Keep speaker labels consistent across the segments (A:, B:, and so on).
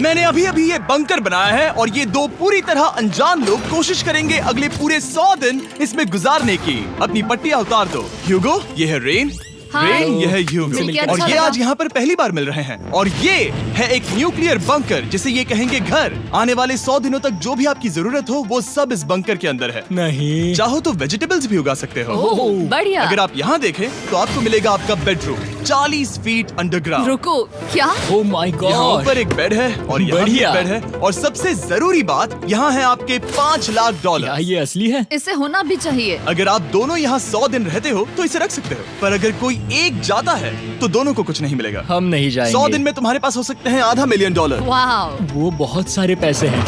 A: मैंने अभी अभी ये बंकर बनाया है और ये दो पूरी तरह अनजान लोग कोशिश करेंगे अगले पूरे 100 दिन इसमें गुजारने की। अपनी पट्टियां उतार दो। ह्यूगो, ये है रेन। रेन, ये है ह्यूगो और ये आज यहाँ पर पहली बार मिल रहे हैं। और ये है एक न्यूक्लियर बंकर जिसे ये कहेंगे घर। आने वाले 100 दिनों तक जो भी आपकी जरूरत हो वो सब इस बंकर के अंदर है।
B: नहीं,
A: चाहो तो वेजिटेबल्स भी उगा सकते हो।
C: बढ़िया।
A: अगर आप यहाँ देखें तो आपको मिलेगा आपका बेडरूम 40 फीट अंडरग्राउंड।
C: रुको, क्या?
B: ओह माय
A: यहाँ
B: गॉड,
A: ऊपर एक बेड है और यहाँ भी एक
B: बढ़िया।
A: बेड है और सबसे जरूरी बात यहाँ है आपके $5 लाख।
B: क्या ये असली है?
C: इसे होना भी चाहिए।
A: अगर आप दोनों यहाँ 100 दिन रहते हो तो इसे रख सकते हो, पर अगर कोई एक जाता है तो दोनों को कुछ नहीं मिलेगा।
B: हम नहीं जाएंगे।
A: 100 दिन में तुम्हारे पास हो सकते हैं $500 मिलियन।
C: वाह,
B: वो बहुत सारे पैसे हैं।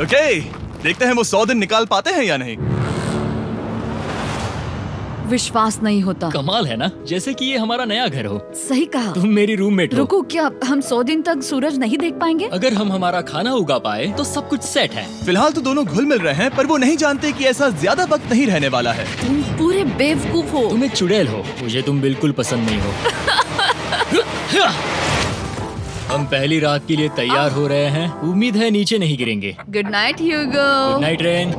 A: ओके, देखते हैं वो 100 दिन निकाल पाते हैं या नहीं।
C: विश्वास नहीं होता।
B: कमाल है ना, जैसे कि ये हमारा नया घर हो।
C: सही कहा।
B: तुम मेरी रूममेट हो।
C: रुको, क्या हम 100 दिन तक सूरज नहीं देख पाएंगे?
B: अगर हम हमारा खाना उगा पाए तो सब कुछ सेट है।
A: फिलहाल तो दोनों घुल मिल रहे हैं, पर वो नहीं जानते कि ऐसा ज्यादा वक्त नहीं रहने वाला है।
C: तुम पूरे बेवकूफ हो।
B: तुम एक चुड़ैल हो, मुझे तुम बिल्कुल पसंद नहीं हो। हम पहली रात के लिए तैयार हो रहे हैं। उम्मीद है नीचे नहीं गिरेंगे।
C: Good night Hugo.
B: Good night Ren.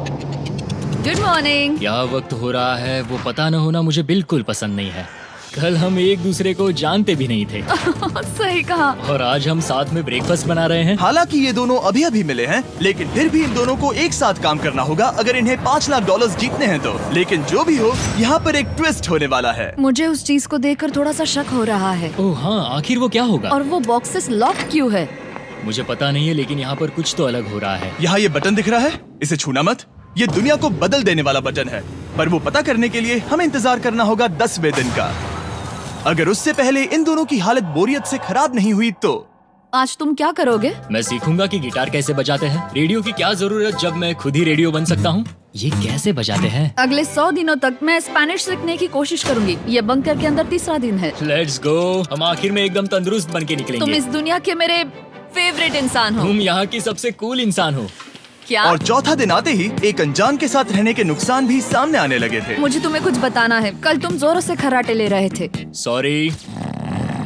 C: Good morning.
B: क्या वक्त हो रहा है वो पता न होना मुझे बिल्कुल पसंद नहीं है। कल हम एक दूसरे को जानते भी नहीं थे
C: सही कहा।
B: और आज हम साथ में ब्रेकफास्ट बना रहे हैं।
A: हालांकि ये दोनों अभी अभी मिले हैं, लेकिन फिर भी इन दोनों को एक साथ काम करना होगा अगर इन्हें $5 लाख जीतने हैं तो। लेकिन जो भी हो, यहाँ पर एक ट्विस्ट होने वाला है।
C: मुझे उस चीज को देखकर थोड़ा सा शक हो रहा है।
B: ओह हाँ, आखिर वो क्या होगा?
C: और वो बॉक्सेस लॉक क्यों है?
B: मुझे पता नहीं है, लेकिन यहाँ पर कुछ तो अलग हो रहा है।
A: यहाँ ये बटन दिख रहा है, इसे छूना मत। ये दुनिया को बदल देने वाला बटन है, पर वो पता करने के लिए हमें इंतजार करना होगा 10वें दिन का। अगर उससे पहले इन दोनों की हालत बोरियत से खराब नहीं हुई तो
C: आज तुम क्या करोगे?
B: मैं सीखूंगा कि गिटार कैसे बजाते हैं। रेडियो की क्या जरूरत जब मैं खुद ही रेडियो बन सकता हूँ। ये कैसे बजाते हैं?
C: अगले 100 दिनों तक मैं स्पेनिश सीखने की कोशिश करूंगी। ये बंकर के अंदर तीसरा दिन है।
B: Let's go. हम आखिर में एकदम तंदुरुस्त बन के
C: तुम
B: निकलेंगे।
C: इस दुनिया के मेरे फेवरेट इंसान हो।
B: तुम यहाँ की सबसे कूल इंसान हो।
C: क्या?
A: और चौथा दिन आते ही एक अनजान के साथ रहने के नुकसान भी सामने आने लगे थे।
C: मुझे तुम्हें कुछ बताना है। कल तुम जोरों से खर्राटे ले रहे थे।
B: सॉरी।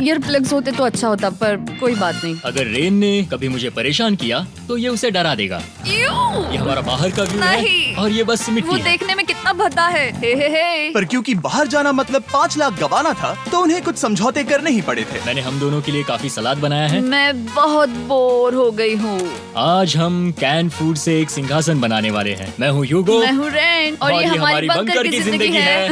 C: ईयर प्लग्स होते तो अच्छा होता, पर कोई बात नहीं।
B: अगर रेन ने कभी मुझे परेशान किया तो ये उसे डरा देगा। ये हमारा बाहर का व्यू है
C: नहीं।
B: और ये बस
C: वो
B: मिट्टी है।
C: देखने में कितना भद्दा है। हे।
A: पर क्योंकि बाहर जाना मतलब 5 लाख गंवाना था, तो उन्हें कुछ समझौते करने ही पड़े थे।
B: मैंने हम दोनों के लिए काफी सलाद बनाया है।
C: मैं बहुत बोर हो गई हूँ।
B: आज हम कैन फूड से एक सिंहासन बनाने वाले हैं। मैं हूँ ह्यूगो
C: मैं हूँ रेन और ये हमारी बंकर की जिंदगी है।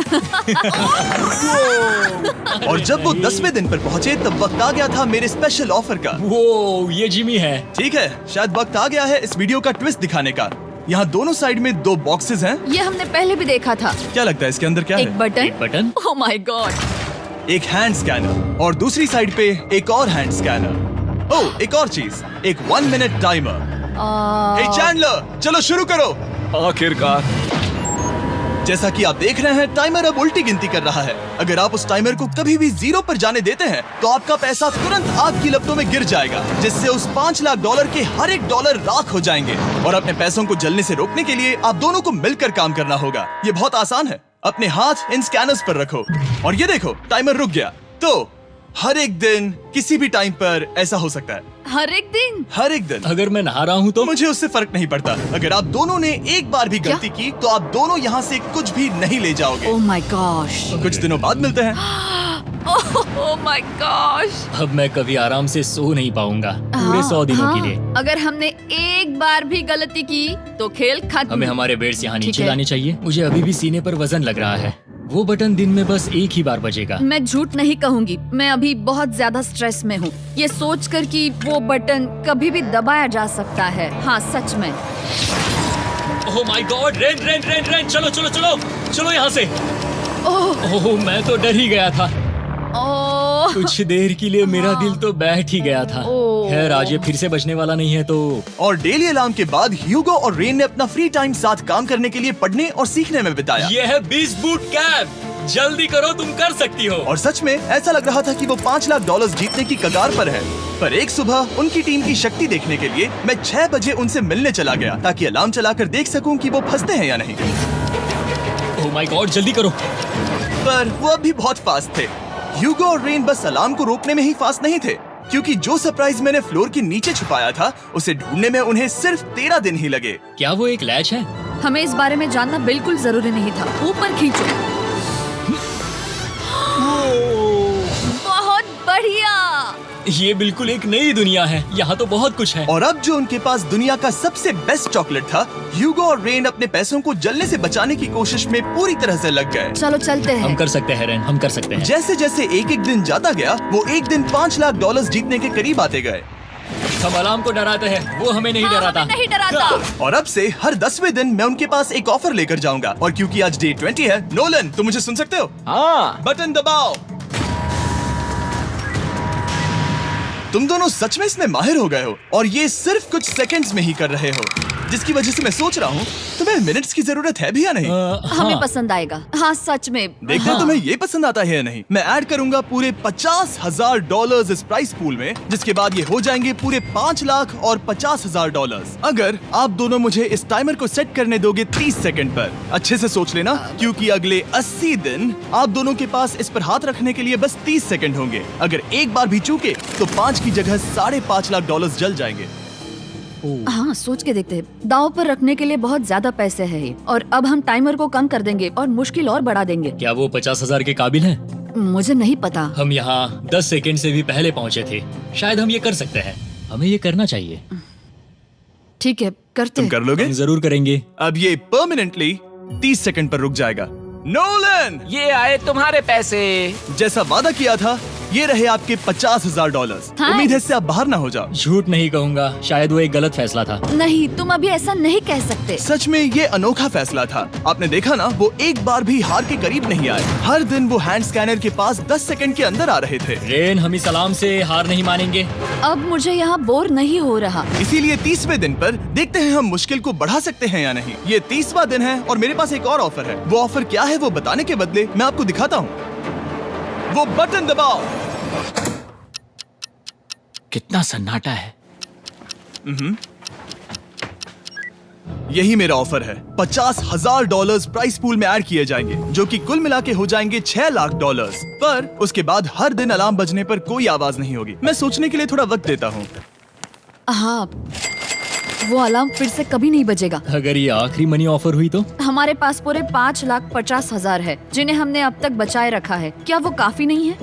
A: और जब वो 10वें दिन पर पहुँचे तब वक्त आ गया था मेरे स्पेशल ऑफर का।
B: वो ये जिमी है।
A: ठीक है, शायद वक्त आ गया है इस वीडियो का ट्विस्ट दिखाने का। यहाँ दोनों साइड में 2 बॉक्सेस हैं।
C: ये हमने पहले भी देखा था।
A: क्या लगता है इसके अंदर क्या
C: एक
A: है?
C: बटन।
B: एक बटन।
C: Oh my God.
A: एक हैंड स्कैनर और दूसरी साइड पे एक और हैंड स्कैनर। ओह, एक और चीज, एक 1 मिनट टाइमर। हे चैंडलर, चलो शुरू करो।
D: आखिरकार।
A: जैसा कि आप देख रहे हैं, टाइमर अब उल्टी गिनती कर रहा है। अगर आप उस टाइमर को कभी भी 0 पर जाने देते हैं तो आपका पैसा तुरंत आपकी लपटों में गिर जाएगा, जिससे उस $5 लाख के हर एक डॉलर राख हो जाएंगे। और अपने पैसों को जलने से रोकने के लिए आप दोनों को मिलकर काम करना होगा। ये बहुत आसान है। अपने हाथ इन स्कैनर्स पर रखो और ये देखो, टाइमर रुक गया। तो हर एक दिन किसी भी टाइम पर ऐसा हो सकता है।
C: हर एक दिन?
A: हर एक दिन।
B: अगर मैं नहा रहा हूँ तो
A: मुझे उससे फर्क नहीं पड़ता। अगर आप दोनों ने एक बार भी गलती की तो आप दोनों यहाँ से कुछ भी नहीं ले जाओगे।
C: Oh my gosh.
A: कुछ दिनों बाद मिलते हैं।
C: Oh my gosh.
B: अब मैं कभी आराम से सो नहीं पाऊंगा पूरे 100 दिनों के लिए।
C: अगर हमने एक बार भी गलती की तो खेल खत्म।
B: हमें हमारे बेड्स यहाँ
C: ठीक
B: नीचे
C: है।
B: लाने चाहिए। मुझे अभी भी सीने पर वजन लग रहा है। वो बटन दिन में बस एक ही बार बजेगा।
C: मैं झूठ नहीं कहूंगी, मैं अभी बहुत ज्यादा स्ट्रेस में हूँ, ये सोचकर कि वो बटन कभी भी दबाया जा सकता है। हाँ सच में।
B: Oh my God, rain rain rain rain, चलो चलो चलो चलो यहाँ से। ओह मैं तो डर ही गया था।
C: ओह
B: कुछ देर के लिए मेरा दिल तो बैठ ही गया था।
C: ओह।
B: खैर आज ये फिर से बजने वाला नहीं है तो।
A: और डेली अलार्म के बाद ह्यूगो और रेन ने अपना फ्री टाइम साथ काम करने के लिए पढ़ने और सीखने में बिताया।
B: ये है 20 बूट कैप। जल्दी करो, तुम कर सकती हो।
A: और सच में ऐसा लग रहा था कि वो $5 लाख जीतने की कगार पर है। पर एक सुबह उनकी टीम की शक्ति देखने के लिए मैं 6 बजे उनसे मिलने चला गया, ताकि अलार्म चलाकर देख सकूं कि वो फंसते हैं या नहीं।
B: ओह माय गॉड, जल्दी करो।
A: पर वो अब भी बहुत फास्ट थे। ह्यूगो और रेन बस अलार्म को रोकने में ही फास्ट नहीं थे, क्योंकि जो सरप्राइज मैंने फ्लोर के नीचे छुपाया था उसे ढूंढने में उन्हें सिर्फ 13 दिन ही लगे।
B: क्या वो एक लैच है?
C: हमें इस बारे में जानना बिल्कुल जरूरी नहीं था। ऊपर खींचो। बहुत बढ़िया।
B: ये बिल्कुल एक नई दुनिया है। यहाँ तो बहुत कुछ है।
A: और अब जो उनके पास दुनिया का सबसे बेस्ट चॉकलेट था, ह्यूगो और रेन अपने पैसों को जलने से बचाने की कोशिश में पूरी तरह से लग गए।
C: चलो चलते
B: हम
C: हैं।
B: कर सकते हैं रेन, हम कर सकते हैं।
A: जैसे जैसे एक एक दिन जाता गया, वो एक दिन $5 लाख जीतने के करीब आते गए।
B: हम अलार्म को डराते हैं, वो हमें नहीं डराता।
C: नहीं डराता।
A: और अब से हर 10वें दिन मैं उनके पास एक ऑफर लेकर जाऊंगा। और क्योंकि आज डे 20 है, नोलन तुम मुझे सुन सकते हो?
B: हाँ।
A: बटन दबाओ। तुम दोनों सच में इसमें माहिर हो गए हो और ये सिर्फ कुछ सेकंड्स में ही कर रहे हो, जिसकी वजह से मैं सोच रहा हूँ तुम्हें मिनट्स की जरूरत है भी या नहीं।
C: हमें पसंद आएगा। हाँ सच में।
A: देखते हैं तुम्हें ये पसंद आता है या नहीं। मैं ऐड करूंगा पूरे $50,000 इस प्राइस पूल में, जिसके बाद ये हो जाएंगे पूरे $5,50,000। अगर आप दोनों मुझे इस टाइमर को सेट करने दोगे 30 सेकंड पर। अच्छे से सोच लेना, क्योंकि अगले 80 दिन आप दोनों के पास इस पर हाथ रखने के लिए बस 30 सेकंड होंगे। अगर एक बार भी चूके तो 5 की जगह $5.5 लाख जल जाएंगे।
C: हाँ सोच के देखते हैं। दाव पर रखने के लिए बहुत ज्यादा पैसे है ये। और अब हम टाइमर को कम कर देंगे और मुश्किल और बढ़ा देंगे।
B: क्या वो 50,000 के काबिल हैं?
C: मुझे नहीं पता।
B: हम यहाँ 10 सेकंड से भी पहले पहुँचे थे। शायद हम ये कर सकते हैं। हमें ये करना चाहिए।
C: ठीक है करते
A: तुम कर लोगे?
B: हम जरूर करेंगे।
A: अब ये परमानेंटली 30 सेकंड पर रुक जाएगा। नोलन,
D: ये आए तुम्हारे पैसे।
A: जैसा वादा किया था, ये रहे आपके $50,000।
C: हाँ।
A: उम्मीद है इससे आप बाहर ना हो जाओ।
B: झूठ नहीं कहूँगा, शायद वो एक गलत फैसला था।
C: नहीं, तुम अभी ऐसा नहीं कह सकते।
A: सच में ये अनोखा फैसला था। आपने देखा ना, वो एक बार भी हार के करीब नहीं आए। हर दिन वो हैंड स्कैनर के पास 10 सेकंड के अंदर आ रहे थे।
B: रेन, हम इस अलार्म से हार नहीं मानेंगे।
C: अब मुझे यहाँ बोर नहीं हो रहा।
A: इसीलिए 30वें दिन पर देखते हैं हम मुश्किल को बढ़ा सकते हैं या नहीं। ये 30वां दिन है और मेरे पास एक और ऑफर है। वो ऑफर क्या है वो बताने के बदले मैं आपको दिखाता हूँ। वो बटन दबाओ।
D: कितना सन्नाटा है।
A: यही मेरा ऑफर है। $50,000 प्राइस पूल में ऐड किए जाएंगे, जो कि कुल मिला के हो जाएंगे $6 लाख। पर उसके बाद हर दिन अलार्म बजने पर कोई आवाज नहीं होगी। मैं सोचने के लिए थोड़ा वक्त देता हूँ।
C: हाँ, वो अलार्म फिर से कभी नहीं बजेगा।
B: अगर ये आखिरी मनी ऑफर हुई तो?
C: हमारे पास पूरे 5,50,000 है, जिन्हें हमने अब तक बचाए रखा है। क्या वो काफी नहीं है?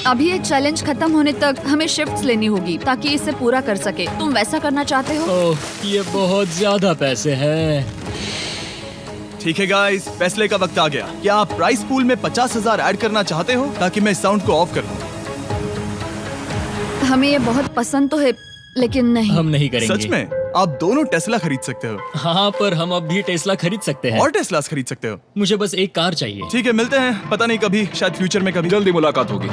C: अभी ये चैलेंज खत्म होने तक हमें शिफ्ट्स लेनी होगी ताकि इसे पूरा कर सके। तुम वैसा करना चाहते हो?
B: ओह, ये बहुत ज्यादा पैसे हैं।
A: ठीक है गाइस, फैसले का वक्त आ गया। क्या आप प्राइस पूल में 50,000 ऐड करना चाहते हो ताकि मैं इस साउंड को ऑफ कर दूं?
C: हमें ये बहुत पसंद तो है, लेकिन नहीं।
B: हम नहीं करेंगे।
A: सच में? आप दोनों टेस्ला खरीद सकते हो।
B: हाँ, पर हम अब भी टेस्ला खरीद सकते हैं।
A: और टेस्लास खरीद सकते हो।
B: मुझे बस एक कार चाहिए।
A: ठीक है, मिलते हैं। पता नहीं कभी, शायद फ्यूचर में कभी।
D: जल्दी मुलाकात होगी।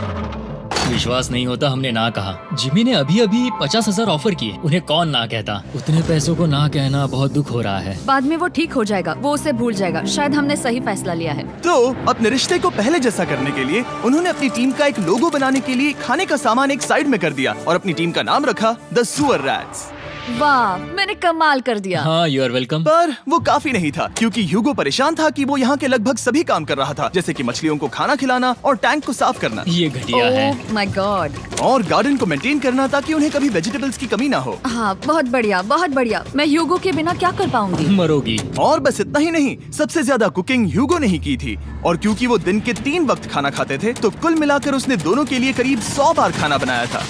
B: विश्वास नहीं होता हमने ना कहा। जिमी ने अभी अभी 50,000 ऑफर किए। उन्हें कौन ना कहता। उतने पैसों को ना कहना बहुत दुख हो रहा है।
C: बाद में वो ठीक हो जाएगा, वो उसे भूल जाएगा। शायद हमने सही फैसला लिया है।
A: तो अपने रिश्ते को पहले जैसा करने के लिए उन्होंने अपनी टीम का एक लोगो बनाने के लिए खाने का सामान एक साइड में कर दिया और अपनी टीम का नाम रखा द सुअर रैट्स।
C: वाह, मैंने कमाल कर दिया।
B: हाँ, यू आर वेलकम।
A: पर वो काफी नहीं था, क्योंकि ह्यूगो परेशान था कि वो यहाँ के लगभग सभी काम कर रहा था, जैसे कि मछलियों को खाना खिलाना और टैंक को साफ करना
B: ये घटिया है।
C: Oh my God.
A: और गार्डन को मेंटेन करना ताकि उन्हें कभी वेजिटेबल्स की कमी ना हो।
C: हाँ, बहुत बढ़िया, बहुत बढ़िया। मैं ह्यूगो के बिना क्या कर पाऊंगी?
B: मरोगी।
A: और बस इतना ही नहीं, सबसे ज्यादा कुकिंग ह्यूगो ने ही की थी। और क्योंकि वो दिन के 3 वक्त खाना खाते थे, तो कुल मिलाकर उसने दोनों के लिए करीब 100 बार खाना बनाया था।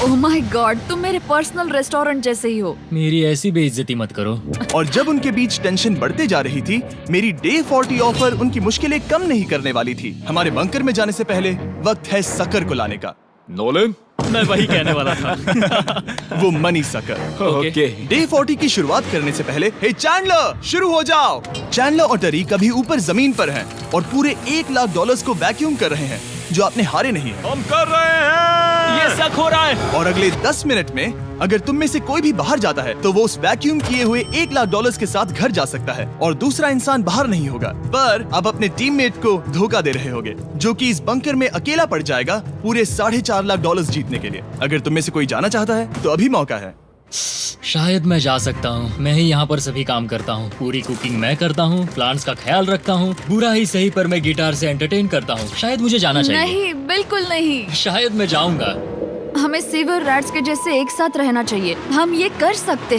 C: ओह माय गॉड, तुम मेरे पर्सनल रेस्टोरेंट जैसे ही हो।
B: मेरी ऐसी बेइज्जती मत करो।
A: और जब उनके बीच टेंशन बढ़ते जा रही थी, मेरी डे 40 ऑफर उनकी मुश्किलें कम नहीं करने वाली थी। हमारे बंकर में जाने से पहले वक्त है सकर को लाने का।
D: नोलन।
B: मैं वही कहने वाला था।
A: वो मनी सकर।
D: ओके।
A: डे 40 की शुरुआत करने से पहले, हे चैंडलर, शुरू हो जाओ। चैंडलर और टरी कभी ऊपर जमीन पर हैं और पूरे $1 लाख को वैक्यूम कर रहे हैं, जो आपने हारे नहीं है।
D: हम कर रहे हैं।
B: ये शक हो रहा है।
A: और अगले 10 मिनट में अगर तुम में से कोई भी बाहर जाता है, तो वो उस वैक्यूम किए हुए $1 लाख के साथ घर जा सकता है और दूसरा इंसान बाहर नहीं होगा। पर अब अपने टीममेट को धोखा दे रहे होगे, जो कि इस बंकर में अकेला पड़ जाएगा पूरे $4.5 लाख जीतने के लिए। अगर तुम में से कोई जाना चाहता है, तो अभी मौका है।
B: शायद मैं जा सकता हूँ। मैं ही यहाँ पर सभी काम करता हूँ। पूरी कुकिंग मैं करता हूँ, प्लांट्स का ख्याल रखता हूँ। बुरा ही सही, पर मैं गिटार से एंटरटेन करता हूँ। शायद मुझे जाना चाहिए।
C: नहीं, बिल्कुल नहीं।
B: शायद मैं जाऊंगा।
C: हमें सीवर रैट्स के जैसे एक साथ रहना चाहिए। हम ये कर सकते हैं।